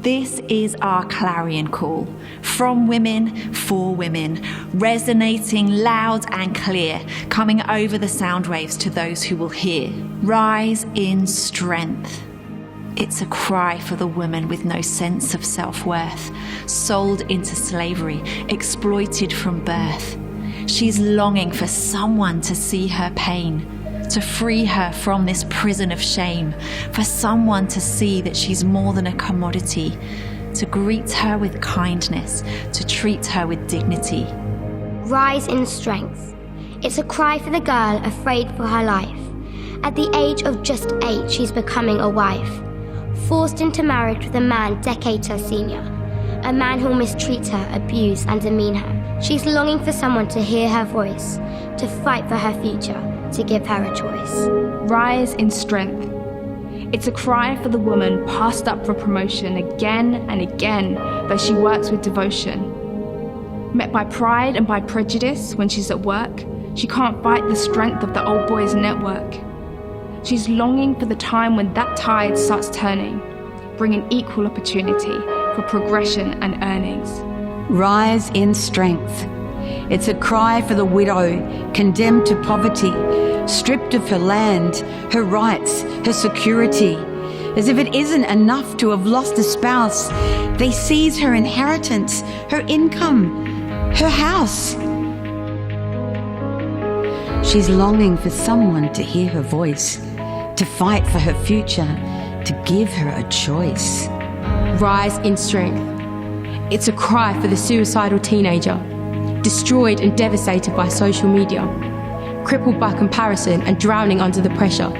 This is our clarion call, from women, for women, resonating loud and clear, coming over the sound waves to those who will hear. Rise in strength. It's a cry for the woman with no sense of self-worth, sold into slavery, exploited from birth. She's longing for someone to see her pain, to free her from this prison of shame, for someone to see that she's more than a commodity, to greet her with kindness, to treat her with dignity. Rise in strength. It's a cry for the girl afraid for her life. At the age of just 8, she's becoming a wife, forced into marriage with a man decades her senior, a man who'll mistreat her, abuse and demean her. She's longing for someone to hear her voice, to fight for her future, to give her a choice. Rise in strength. It's a cry for the woman passed up for promotion again and again, though she works with devotion. Met by pride and by prejudice when she's at work, she can't fight the strength of the old boys' network. She's longing for the time when that tide starts turning, bringing equal opportunity for progression and earnings. Rise in strength. It's a cry for the widow, condemned to poverty, stripped of her land, her rights, her security. As if it isn't enough to have lost a spouse, they seize her inheritance, her income, her house. She's longing for someone to hear her voice, to fight for her future, to give her a choice. Rise in strength. It's a cry for the suicidal teenager, destroyed and devastated by social media, crippled by comparison and drowning under the pressure,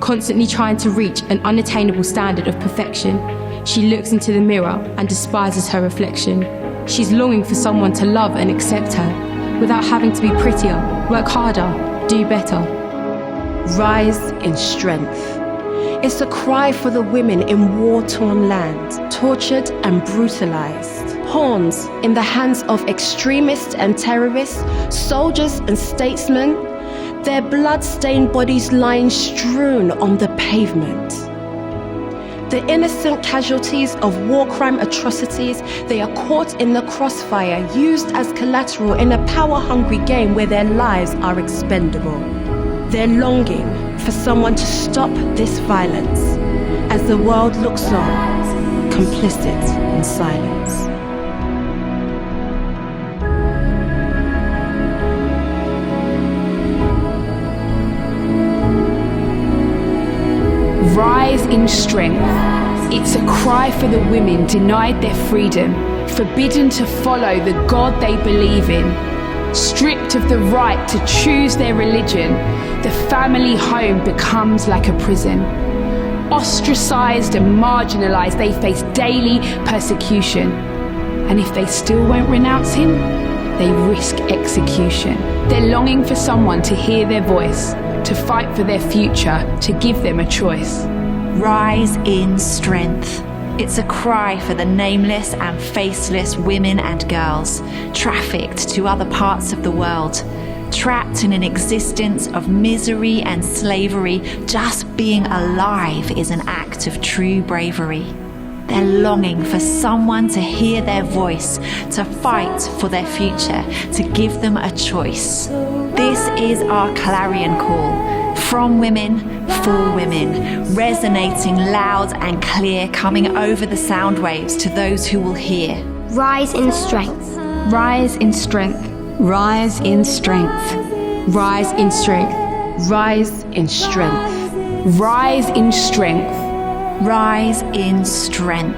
constantly trying to reach an unattainable standard of perfection. She looks into the mirror and despises her reflection. She's longing for someone to love and accept her, without having to be prettier, work harder, do better. Rise in strength. It's a cry for the women in war-torn land, tortured and brutalized. Pawns in the hands of extremists and terrorists, soldiers and statesmen, their blood-stained bodies lying strewn on the pavement. The innocent casualties of war crime atrocities, they are caught in the crossfire, used as collateral in a power-hungry game where their lives are expendable. They're longing for someone to stop this violence as the world looks on, complicit in silence. Rise in strength. It's a cry for the women denied their freedom, forbidden to follow the God they believe in, stripped of the right to choose their religion. The family home becomes like a prison. Ostracized and marginalized, they face daily persecution. And if they still won't renounce him, they risk execution. They're longing for someone to hear their voice, to fight for their future, to give them a choice. Rise in strength. It's a cry for the nameless and faceless women and girls, trafficked to other parts of the world, trapped in an existence of misery and slavery. Just being alive is an act of true bravery. They're longing for someone to hear their voice, to fight for their future, to give them a choice. This is our clarion call, from women, for women, resonating loud and clear, coming over the sound waves to those who will hear. Rise in strength. Rise in strength. Rise in strength. Rise in strength. Rise in strength. Rise in strength. Rise in strength.